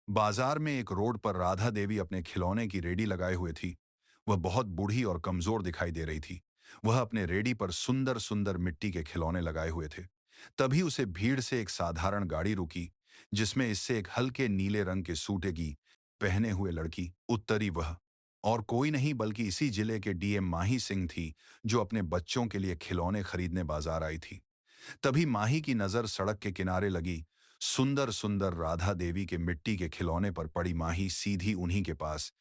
बाजार में एक रोड पर राधा देवी अपने खिलौने की रेडी लगाए हुए थी। वह बहुत बूढ़ी और कमजोर दिखाई दे रही थी। वह अपने रेडी पर सुंदर सुंदर मिट्टी के खिलौने लगाए हुए थे। तभी उसे भीड़ से एक साधारण गाड़ी रुकी, जिसमें इससे एक हल्के नीले रंग के सूटे की पहने हुए लड़की उतरी। वह और कोई नहीं बल्कि इसी जिले के डीएम माही सिंह थी, जो अपने बच्चों के लिए खिलौने खरीदने बाजार आई थी। तभी माही की नजर सड़क के किनारे लगी सुंदर सुंदर राधा देवी के मिट्टी के खिलौने पर पड़ी। माही सीधी उन्हीं के पास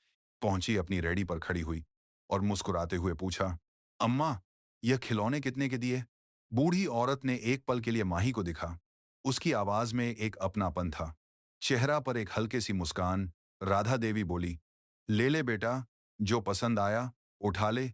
पहुंची, अपनी रेडी पर खड़ी हुई और मुस्कुराते हुए पूछा, अम्मा, यह खिलौने कितने के दिए? बूढ़ी औरत ने एक पल के लिए माही को दिखा। उसकी आवाज में एक अपनापन था, चेहरा पर एक हल्की सी मुस्कान। राधा देवी बोली, ले ले बेटा, जो पसंद आया उठा ले।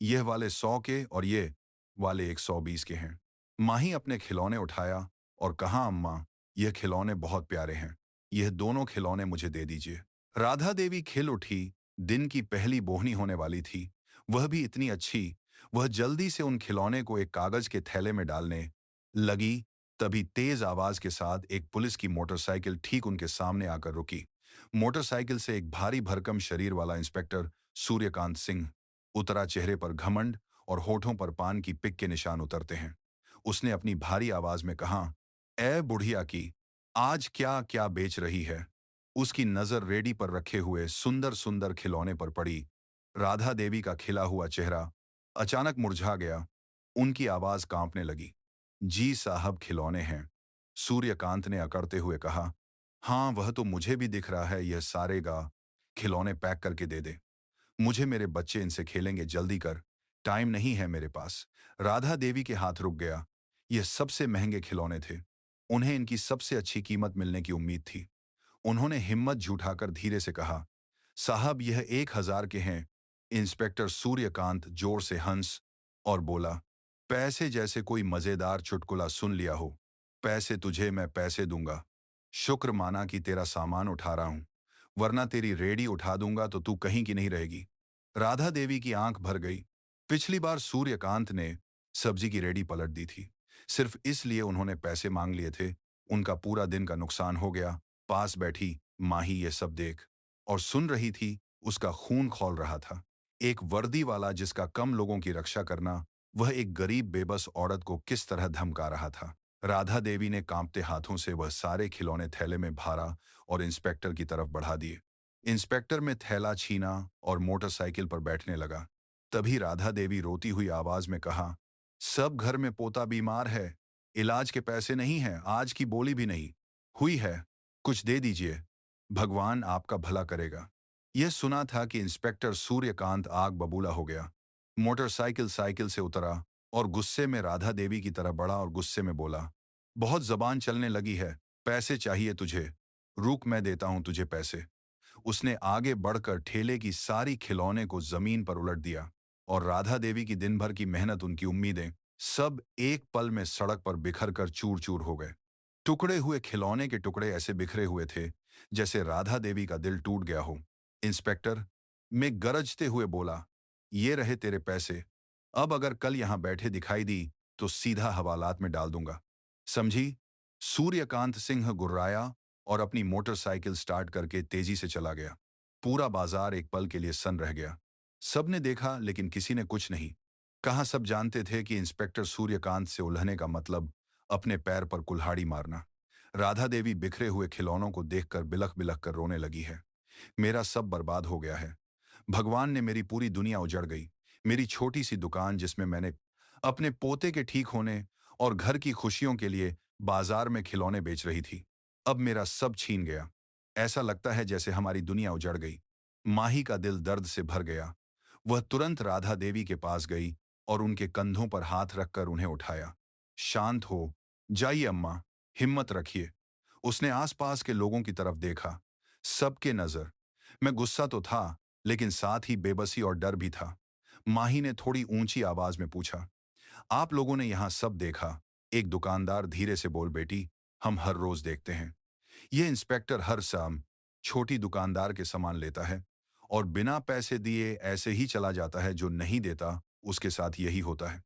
यह वाले 100 के और ये वाले 120 के हैं। माही अपने खिलौने उठाया और कहा, अम्मा, यह खिलौने बहुत प्यारे हैं। यह दोनों खिलौने मुझे दे दीजिए। राधा देवी खिल उठी। दिन की पहली बोहनी होने वाली थी, वह भी इतनी अच्छी। वह जल्दी से उन खिलौने को एक कागज के थैले में डालने लगी। तभी तेज आवाज के साथ एक पुलिस की मोटरसाइकिल ठीक उनके सामने आकर रुकी। मोटरसाइकिल से एक भारी भरकम शरीर वाला इंस्पेक्टर सूर्यकांत सिंह उतरा। चेहरे पर घमंड और होठों पर पान की पिक के निशान उतरते हैं। उसने अपनी भारी आवाज में कहा, ए बुढ़िया की, आज क्या क्या बेच रही है? उसकी नजर रेडी पर रखे हुए सुंदर सुंदर खिलौने पर पड़ी। राधा देवी का खिला हुआ चेहरा अचानक मुरझा गया। उनकी आवाज कांपने लगी। जी साहब, खिलौने हैं। सूर्यकांत ने अकड़ते हुए कहा, हाँ, वह तो मुझे भी दिख रहा है। यह सारेगा खिलौने पैक करके दे दे। मुझे मेरे बच्चे इनसे खेलेंगे, जल्दी कर, टाइम नहीं है मेरे पास। राधा देवी के हाथ रुक गया। ये सबसे महंगे खिलौने थे। उन्हें इनकी सबसे अच्छी कीमत मिलने की उम्मीद थी। उन्होंने हिम्मत जुटाकर धीरे से कहा, साहब, यह 1000 के हैं। इंस्पेक्टर सूर्यकांत जोर से हंस और बोला, पैसे जैसे कोई मजेदार चुटकुला सुन लिया हो। पैसे तुझे मैं पैसे दूंगा। शुक्र माना कि तेरा सामान उठा रहा हूं, वरना तेरी रेडी उठा दूंगा तो तू कहीं की नहीं रहेगी। राधा देवी की आंख भर गई। पिछली बार सूर्यकांत ने सब्जी की रेडी पलट दी थी, सिर्फ इसलिए उन्होंने पैसे मांग लिए थे। उनका पूरा दिन का नुकसान हो गया। पास बैठी माही ये सब देख और सुन रही थी। उसका खून खौल रहा था। एक वर्दी वाला जिसका कम लोगों की रक्षा करना, वह एक गरीब बेबस औरत को किस तरह धमका रहा था। राधा देवी ने कांपते हाथों से वह सारे खिलौने थैले में भरा और इंस्पेक्टर की तरफ बढ़ा दिए। इंस्पेक्टर में थैला छीना और मोटरसाइकिल पर बैठने लगा। तभी राधा देवी रोती हुई आवाज में कहा, सब घर में पोता बीमार है। इलाज के पैसे नहीं हैं, आज की बोली भी नहीं हुई है। कुछ दे दीजिए, भगवान आपका भला करेगा। यह सुना था कि इंस्पेक्टर सूर्यकांत आग बबूला हो गया। मोटरसाइकिल साइकिल से उतरा और गुस्से में राधा देवी की तरफ बढ़ा और गुस्से में बोला, बहुत जबान चलने लगी है। पैसे चाहिए तुझे? रुक, मैं देता हूं तुझे पैसे। उसने आगे बढ़कर ठेले की सारी खिलौने को जमीन पर उलट दिया और राधा देवी की दिन भर की मेहनत, उनकी उम्मीदें, सब एक पल में सड़क पर बिखर कर चूर चूर हो गए। टुकड़े हुए खिलौने के टुकड़े ऐसे बिखरे हुए थे जैसे राधा देवी का दिल टूट गया हो। इंस्पेक्टर, मैं गरजते हुए बोला, ये रहे तेरे पैसे। अब अगर कल यहां बैठे दिखाई दी तो सीधा हवालात में डाल दूंगा, समझी? सूर्यकांत सिंह गुर्राया और अपनी मोटरसाइकिल स्टार्ट करके तेजी से चला गया। पूरा बाजार एक पल के लिए सन्न रह गया। सबने देखा लेकिन किसी ने कुछ नहीं कहा। सब जानते थे कि इंस्पेक्टर सूर्यकांत से उलझने का मतलब अपने पैर पर कुल्हाड़ी मारना। राधा देवी बिखरे हुए खिलौनों को देखकर बिलख बिलख कर रोने लगी है। मेरा सब बर्बाद हो गया है। भगवान ने मेरी पूरी दुनिया उजड़ गई। मेरी छोटी सी दुकान जिसमें मैंने अपने पोते के ठीक होने और घर की खुशियों के लिए बाजार में खिलौने बेच रही थी, अब मेरा सब छीन गया। ऐसा लगता है जैसे हमारी दुनिया उजड़ गई। माही का दिल दर्द से भर गया। वह तुरंत राधा देवी के पास गई और उनके कंधों पर हाथ रखकर उन्हें उठाया। शांत हो जाइए अम्मा, हिम्मत रखिए। उसने आसपास के लोगों की तरफ देखा। सबके नजर मैं गुस्सा तो था, लेकिन साथ ही बेबसी और डर भी था। माही ने थोड़ी ऊंची आवाज में पूछा, आप लोगों ने यहां सब देखा? एक दुकानदार धीरे से बोल, बेटी, हम हर रोज देखते हैं। ये इंस्पेक्टर हर शाम छोटी दुकानदार के सामान लेता है और बिना पैसे दिए ऐसे ही चला जाता है। जो नहीं देता उसके साथ यही होता है।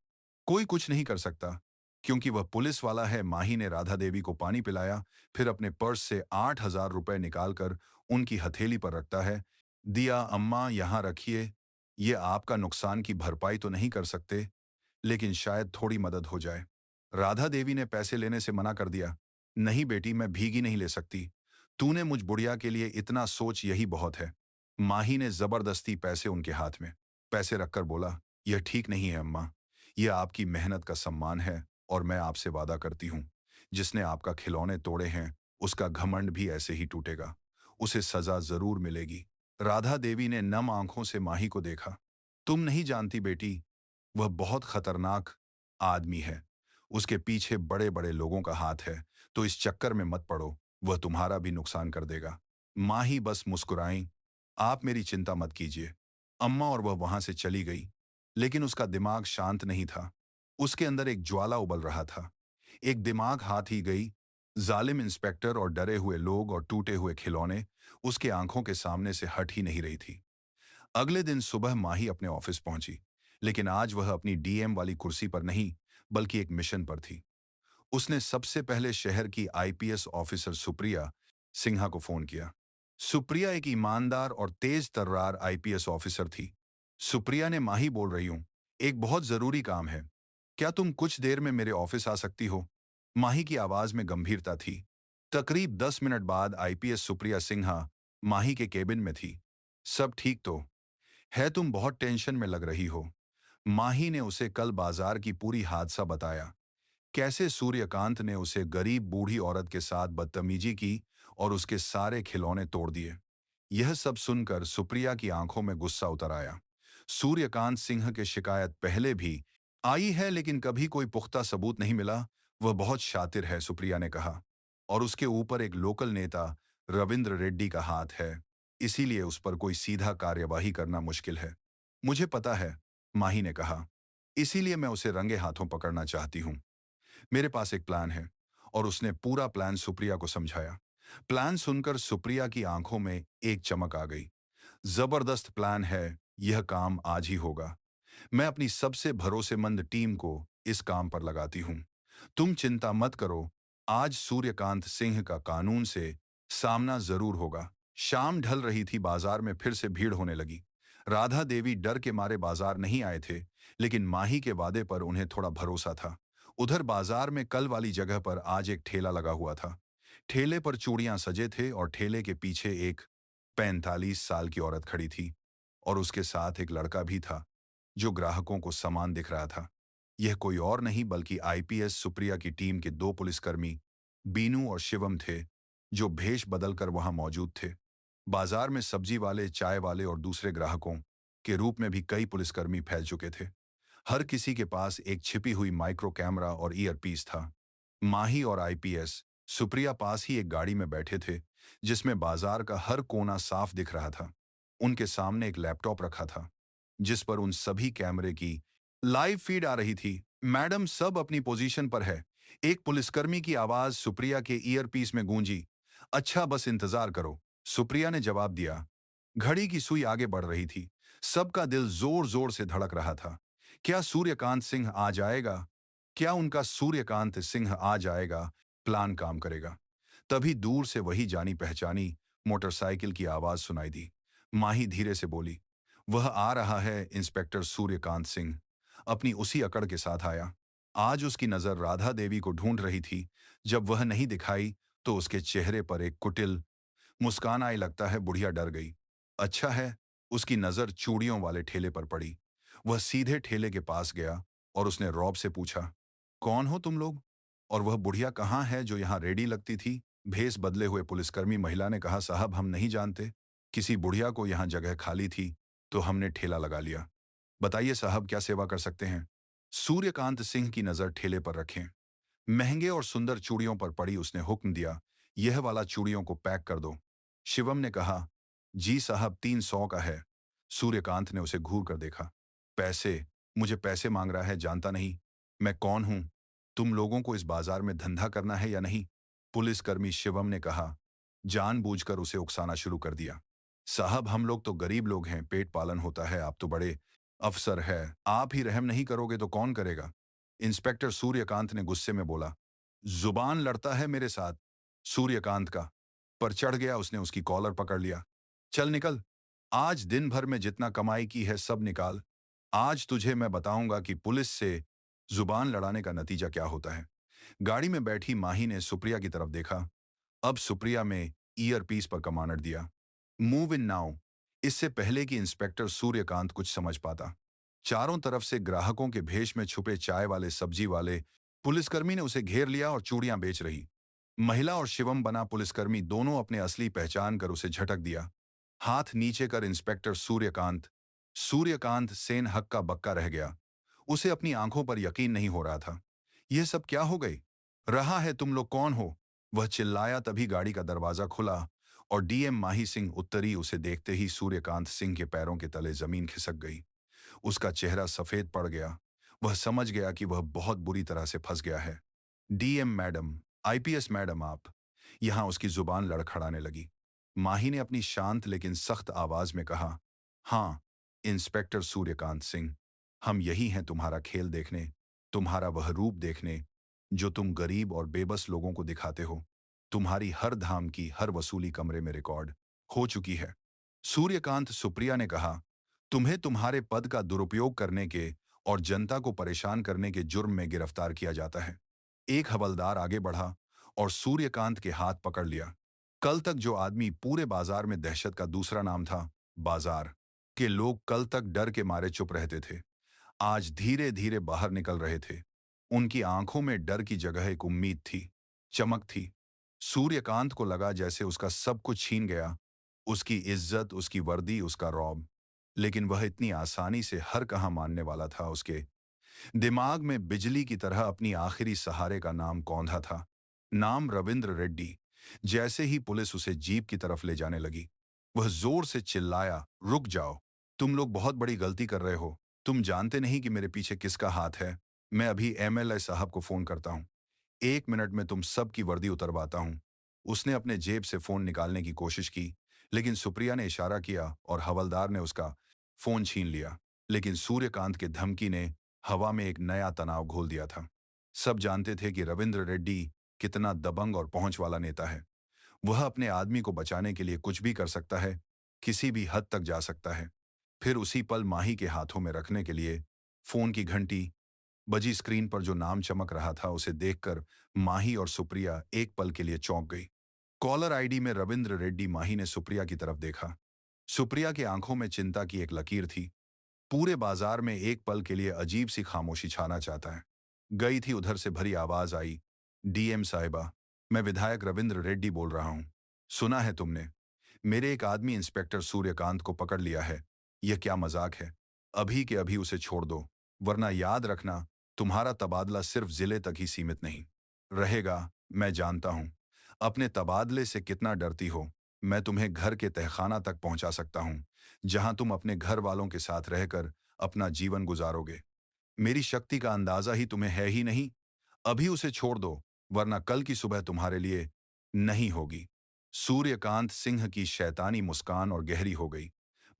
कोई कुछ नहीं कर सकता। क्योंकि वह पुलिस वाला है। माही ने राधा देवी को पानी पिलाया, फिर अपने पर्स से 8,000 रुपए निकालकर उनकी हथेली पर रखता है। दिया, अम्मा यहाँ रखिए। ये आपका नुकसान की भरपाई तो नहीं कर सकते, लेकिन शायद थोड़ी मदद हो जाए। राधा देवी ने पैसे लेने से मना कर दिया। नहीं बेटी, मैं भीगी नहीं ले सकती। तूने मुझ बुढ़िया के लिए इतना सोच, यही बहुत है। माही ने जबरदस्ती पैसे उनके हाथ में पैसे रखकर बोला, यह ठीक नहीं है अम्मा। यह आपकी मेहनत का सम्मान है, और मैं आपसे वादा करती हूँ, जिसने आपका खिलौने तोड़े हैं उसका घमंड भी ऐसे ही टूटेगा। उसे सजा जरूर मिलेगी। राधा देवी ने नम आंखों से माही को देखा। तुम नहीं जानती बेटी, वह बहुत खतरनाक आदमी है। उसके पीछे बड़े बड़े लोगों का हाथ है, तो इस चक्कर में मत पड़ो। वह तुम्हारा भी नुकसान कर देगा। माही बस मुस्कुराई। आप मेरी चिंता मत कीजिए अम्मा, और वह वहां से चली गई। लेकिन उसका दिमाग शांत नहीं था। उसके अंदर एक ज्वाला उबल रहा था। एक दिमाग हाथ ही गई। जालिम इंस्पेक्टर और डरे हुए लोग और टूटे हुए खिलौने उसके आंखों के सामने से हट ही नहीं रही थी। अगले दिन सुबह माही अपने ऑफिस पहुंची, लेकिन आज वह अपनी डीएम वाली कुर्सी पर नहीं, बल्कि एक मिशन पर थी। उसने सबसे पहले शहर की आईपीएस ऑफिसर सुप्रिया सिन्हा को फोन किया। सुप्रिया एक ईमानदार और तेज तर्रार आईपीएस ऑफिसर थी। सुप्रिया ने, माही बोल रही हूं, एक बहुत जरूरी काम है। क्या तुम कुछ देर में मेरे ऑफिस आ सकती हो? माही की आवाज में गंभीरता थी। तकरीब 10 मिनट बाद आईपीएस सुप्रिया सिन्हा माही के केबिन में थी। सब ठीक तो है? तुम बहुत टेंशन में लग रही हो। माही ने उसे कल बाजार की पूरी हादसा बताया। कैसे सूर्यकांत ने उसे गरीब बूढ़ी औरत के साथ बदतमीजी की और उसके सारे खिलौने तोड़ दिए। यह सब सुनकर सुप्रिया की आंखों में गुस्सा उतर आया। सूर्यकांत सिंह की शिकायत पहले भी आई है, लेकिन कभी कोई पुख्ता सबूत नहीं मिला। वह बहुत शातिर है, सुप्रिया ने कहा, और उसके ऊपर एक लोकल नेता रविंद्र रेड्डी का हाथ है। इसीलिए उस पर कोई सीधा कार्यवाही करना मुश्किल है। मुझे पता है, माही ने कहा। इसीलिए मैं उसे रंगे हाथों पकड़ना चाहती हूँ। मेरे पास एक प्लान है। और उसने पूरा प्लान सुप्रिया को समझाया। प्लान सुनकर सुप्रिया की आंखों में एक चमक आ गई। जबरदस्त प्लान है, यह काम आज ही होगा। मैं अपनी सबसे भरोसेमंद टीम को इस काम पर लगाती हूँ। तुम चिंता मत करो, आज सूर्यकांत सिंह का कानून से सामना जरूर होगा। शाम ढल रही थी, बाजार में फिर से भीड़ होने लगी। राधा देवी डर के मारे बाजार नहीं आए थे, लेकिन माही के वादे पर उन्हें थोड़ा भरोसा था। उधर बाजार में कल वाली जगह पर आज एक ठेला लगा हुआ था। ठेले पर चूड़ियां सजे थे और ठेले के पीछे एक 45 साल की औरत खड़ी थी, और उसके साथ एक लड़का भी था, जो ग्राहकों को सामान दिख रहा था। यह कोई और नहीं बल्कि आईपीएस सुप्रिया की टीम के दो पुलिसकर्मी बीनू और शिवम थे, जो भेष बदलकर वहां मौजूद थे। बाजार में सब्जी वाले, चाय वाले और दूसरे ग्राहकों के रूप में भी कई पुलिसकर्मी फैल चुके थे। हर किसी के पास एक छिपी हुई माइक्रो कैमरा और ईयरपीस था। माही और आईपीएस सुप्रिया पास ही एक गाड़ी में बैठे थे, जिसमें बाजार का हर कोना साफ दिख रहा था। उनके सामने एक लैपटॉप रखा था, जिस पर उन सभी कैमरे की लाइव फीड आ रही थी। मैडम, सब अपनी पोजीशन पर है। एक पुलिसकर्मी की आवाज सुप्रिया के ईयरपीस में गूंजी। अच्छा, बस इंतजार करो, सुप्रिया ने जवाब दिया। घड़ी की सुई आगे बढ़ रही थी। सबका दिल जोर जोर से धड़क रहा था। क्या सूर्यकांत सिंह आ जाएगा? क्या उनका सूर्यकांत सिंह आ जाएगा? प्लान काम करेगा। तभी दूर से वही जानी पहचानी मोटरसाइकिल की आवाज सुनाई दी। माही धीरे से बोली, वह आ रहा है। इंस्पेक्टर सूर्यकांत सिंह अपनी उसी अकड़ के साथ आया। आज उसकी नजर राधा देवी को ढूंढ रही थी। जब वह नहीं दिखाई, तो उसके चेहरे पर एक कुटिल मुस्कान आई। लगता है बुढ़िया डर गई। अच्छा है। उसकी नजर चूड़ियों वाले ठेले पर पड़ी। वह सीधे ठेले के पास गया और उसने रौब से पूछा, कौन हो तुम लोग? और वह बुढ़िया कहाँ है जो यहाँ रेडी लगती थी? भेस बदले हुए पुलिसकर्मी महिला ने कहा, साहब, हम नहीं जानते। किसी बुढ़िया को यहाँ जगह खाली थी, तो हमने ठेला लगा लिया। बताइए साहब, क्या सेवा कर सकते हैं? सूर्यकांत सिंह की नजर ठेले पर रखें। महंगे और सुंदर चूड़ियों पर पड़ी। उसने हुक्म दिया, यह वाला चूड़ियों को पैक कर दो। शिवम ने कहा, जी साहब, 300 का है। सूर्यकांत ने उसे घूर कर देखा। पैसे? मुझे पैसे मांग रहा है? जानता नहीं मैं कौन हूं? तुम लोगों को इस बाजार में धंधा करना है या नहीं? पुलिसकर्मी शिवम ने कहा, जानबूझकर उसे उकसाना शुरू कर दिया। साहब, हम लोग तो गरीब लोग हैं, पेट पालन होता है। आप तो बड़े अफसर है, आप ही रहम नहीं करोगे तो कौन करेगा? इंस्पेक्टर सूर्यकांत ने गुस्से में बोला। जुबान लड़ता है मेरे साथ। सूर्यकांत का पर चढ़ गया। उसने उसकी कॉलर पकड़ लिया। चल निकल। आज दिन भर में जितना कमाई की है सब निकाल। आज तुझे मैं बताऊंगा कि पुलिस से जुबान लड़ाने का नतीजा क्या होता है। गाड़ी में बैठी माही ने सुप्रिया की तरफ देखा। अब सुप्रिया में ईयरपीस पर कमांड दिया। Move in now. इससे पहले कि इंस्पेक्टर सूर्यकांत कुछ समझ पाता, चारों तरफ से ग्राहकों के भेष में छुपे चाय वाले, सब्जी वाले पुलिसकर्मी ने उसे घेर लिया और चूड़ियां बेच रही महिला और शिवम बना पुलिसकर्मी दोनों अपने असली पहचान कर उसे झटक दिया। हाथ नीचे कर इंस्पेक्टर सूर्यकांत सूर्यकांत सेन हक्का बक्का रह गया। उसे अपनी आंखों पर यकीन नहीं हो रहा था। यह सब क्या हो गई रहा है? तुम लोग कौन हो? वह चिल्लाया। तभी गाड़ी का दरवाजा खुला और डीएम माही सिंह उत्तरी। उसे देखते ही सूर्यकांत सिंह के पैरों के तले जमीन खिसक गई। उसका चेहरा सफेद पड़ गया। वह समझ गया कि वह बहुत बुरी तरह से फंस गया है। डीएम मैडम, आईपीएस मैडम, आप यहां? उसकी जुबान लड़खड़ाने लगी। माही ने अपनी शांत लेकिन सख्त आवाज में कहा, हाँ इंस्पेक्टर सूर्यकांत सिंह, हम यही हैं तुम्हारा खेल देखने, तुम्हारा वह रूप देखने जो तुम गरीब और बेबस लोगों को दिखाते हो। तुम्हारी हर धाम की हर वसूली कमरे में रिकॉर्ड हो चुकी है। सूर्यकांत, सुप्रिया ने कहा, तुम्हें तुम्हारे पद का दुरुपयोग करने के और जनता को परेशान करने के जुर्म में गिरफ्तार किया जाता है। एक हवलदार आगे बढ़ा और सूर्यकांत के हाथ पकड़ लिया। कल तक जो आदमी पूरे बाजार में दहशत का दूसरा नाम था, बाजार के लोग कल तक डर के मारे चुप रहते थे, आज धीरे धीरे बाहर निकल रहे थे। उनकी आंखों में डर की जगह एक उम्मीद थी, चमक थी। सूर्यकांत को लगा जैसे उसका सब कुछ छीन गया, उसकी इज्जत, उसकी वर्दी, उसका रौब। लेकिन वह इतनी आसानी से हर कहां मानने वाला था? उसके दिमाग में बिजली की तरह अपनी आखिरी सहारे का नाम कौंधा था, नाम रविंद्र रेड्डी। जैसे ही पुलिस उसे जीप की तरफ ले जाने लगी, वह जोर से चिल्लाया, रुक जाओ, तुम लोग बहुत बड़ी गलती कर रहे हो। तुम जानते नहीं कि मेरे पीछे किसका हाथ है। मैं अभी एमएलए साहब को फोन करता हूँ। 1 मिनट में तुम सब की वर्दी उतरवाता हूँ। उसने अपने जेब से फोन निकालने की कोशिश की, लेकिन सुप्रिया ने इशारा किया और हवलदार ने उसका फोन छीन लिया। लेकिन सूर्यकांत के धमकी ने हवा में एक नया तनाव घोल दिया था। सब जानते थे कि रविंद्र रेड्डी कितना दबंग और पहुंच वाला नेता है। वह अपने आदमी को बचाने के लिए कुछ भी कर सकता है, किसी भी हद तक जा सकता है। फिर उसी पल माही के हाथों में रखने के लिए फोन की घंटी बजी। स्क्रीन पर जो नाम चमक रहा था उसे देखकर माही और सुप्रिया एक पल के लिए चौंक गई। कॉलर आईडी में रविंद्र रेड्डी। माही ने सुप्रिया की तरफ देखा। सुप्रिया की आंखों में चिंता की एक लकीर थी। पूरे बाजार में एक पल के लिए अजीब सी खामोशी छाना चाहता है। गई थी उधर से भरी आवाज आई, डीएम साहिबा, मैं विधायक रविंद्र रेड्डी बोल रहा हूं। सुना है तुमने? मेरे एक आदमी इंस्पेक्टर सूर्यकांत को पकड़ लिया है। यह क्या मजाक है? अभी के अभी उसे छोड़ दो, वरना याद रखना तुम्हारा तबादला सिर्फ जिले तक ही सीमित नहीं रहेगा। मैं जानता हूं अपने तबादले से कितना डरती हो। मैं तुम्हें घर के तहखाना तक पहुंचा सकता हूं, जहां तुम अपने घर वालों के साथ रहकर अपना जीवन गुजारोगे। मेरी शक्ति का अंदाजा ही तुम्हें है ही नहीं। अभी उसे छोड़ दो, वरना कल की सुबह तुम्हारे लिए नहीं होगी। सूर्यकांत सिंह की शैतानी मुस्कान और गहरी हो गई।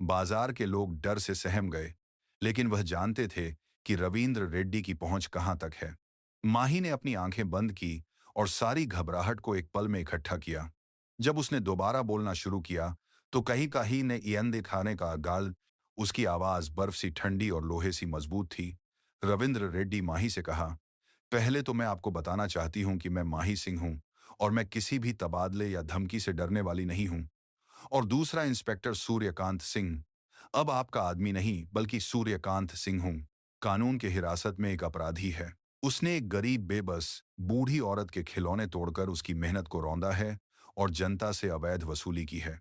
बाजार के लोग डर से सहम गए, लेकिन वह जानते थे कि रविंद्र रेड्डी की पहुंच कहां तक है। माही ने अपनी आंखें बंद की और सारी घबराहट को एक पल में इकट्ठा किया। जब उसने दोबारा बोलना शुरू किया, तो कहीं कहीं ने ईयन दिखाने का गाल। उसकी आवाज बर्फ सी ठंडी और लोहे सी मजबूत थी। रविंद्र रेड्डी माही से कहा, पहले तो मैं आपको बताना चाहती हूं कि मैं माही सिंह हूं और मैं किसी भी तबादले या धमकी से डरने वाली नहीं हूं। और दूसरा, इंस्पेक्टर सूर्यकांत सिंह अब आपका आदमी नहीं बल्कि सूर्यकांत सिंह हूं। कानून के हिरासत में एक अपराधी है। उसने एक गरीब बेबस बूढ़ी औरत के खिलौने तोड़कर उसकी मेहनत को रौंदा है और जनता से अवैध वसूली की है।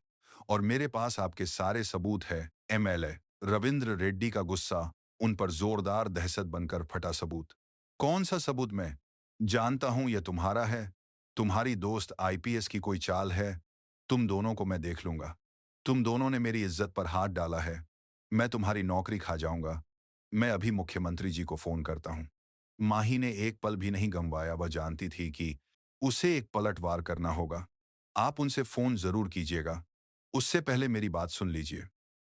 और मेरे पास आपके सारे सबूत है। एमएलए रविंद्र रेड्डी का गुस्सा उन पर जोरदार दहशत बनकर फटा। सबूत? कौन सा सबूत? मैं जानता हूं यह तुम्हारा है, तुम्हारी दोस्त आईपीएस की कोई चाल है। तुम दोनों को मैं देख लूंगा। तुम दोनों ने मेरी इज्जत पर हाथ डाला है। मैं तुम्हारी नौकरी खा जाऊंगा। मैं अभी मुख्यमंत्री जी को फोन करता हूं। माही ने एक पल भी नहीं गंवाया। वह जानती थी कि उसे एक पलटवार करना होगा। आप उनसे फोन जरूर कीजिएगा, उससे पहले मेरी बात सुन लीजिए।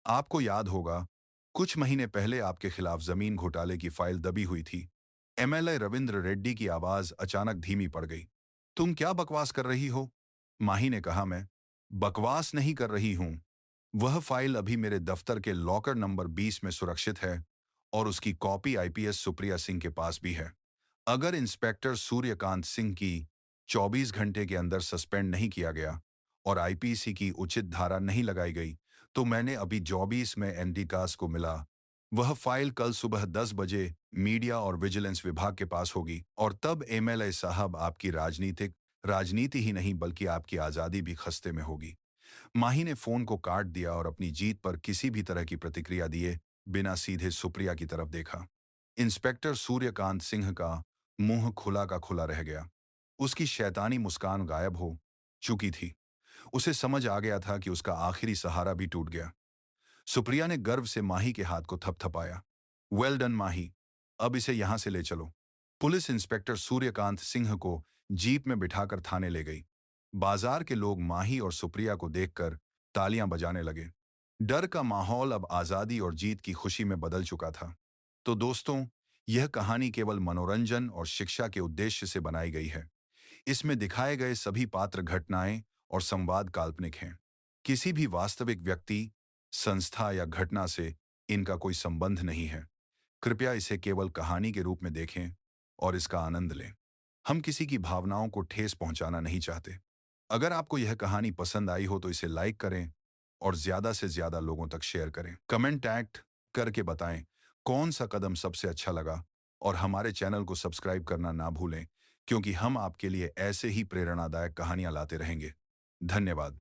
आपको याद होगा, कुछ महीने पहले आपके खिलाफ जमीन घोटाले की फाइल दबी हुई थी। एमएलए रविंद्र रेड्डी की आवाज अचानक धीमी पड़ गई। तुम क्या बकवास कर रही हो? माही ने कहा। मैं बकवास नहीं कर रही हूं। वह फाइल अभी मेरे दफ्तर के लॉकर नंबर 20 में सुरक्षित है और उसकी कॉपी आईपीएस सुप्रिया सिंह के पास भी है। अगर इंस्पेक्टर सूर्यकांत सिंह की 24 घंटे के अंदर सस्पेंड नहीं किया गया और आईपीसी की उचित धारा नहीं लगाई गई, तो मैंने अभी 24 में एनडीकास को मिला। वह फाइल कल सुबह 10 बजे मीडिया और विजिलेंस विभाग के पास होगी और तब एमएलए साहब आपकी राजनीति ही नहीं बल्कि आपकी आजादी भी खस्ते में होगी। माही ने फोन को काट दिया और अपनी जीत पर किसी भी तरह की प्रतिक्रिया दिए बिना सीधे सुप्रिया की तरफ देखा। इंस्पेक्टर सूर्यकांत सिंह का मुंह खुला का खुला रह गया। उसकी शैतानी मुस्कान गायब हो चुकी थी। उसे समझ आ गया था कि उसका आखिरी सहारा भी टूट गया। सुप्रिया ने गर्व से माही के हाथ को थपथपाया। वेल डन माही, अब इसे यहां से ले चलो। पुलिस इंस्पेक्टर सूर्यकांत सिंह को जीप में बिठाकर थाने ले गई। बाजार के लोग माही और सुप्रिया को देखकर तालियां बजाने लगे। डर का माहौल अब आजादी और जीत की खुशी में बदल चुका था। तो दोस्तों, यह कहानी केवल मनोरंजन और शिक्षा के उद्देश्य से बनाई गई है। इसमें दिखाए गए सभी पात्र, घटनाएं और संवाद काल्पनिक हैं। किसी भी वास्तविक व्यक्ति, संस्था या घटना से इनका कोई संबंध नहीं है। कृपया इसे केवल कहानी के रूप में देखें और इसका आनंद लें। हम किसी की भावनाओं को ठेस पहुंचाना नहीं चाहते। अगर आपको यह कहानी पसंद आई हो तो इसे लाइक करें और ज्यादा से ज्यादा लोगों तक शेयर करें। कमेंट टैग करके बताएं कौन सा कदम सबसे अच्छा लगा और हमारे चैनल को सब्सक्राइब करना ना भूलें, क्योंकि हम आपके लिए ऐसे ही प्रेरणादायक कहानियां लाते रहेंगे। धन्यवाद।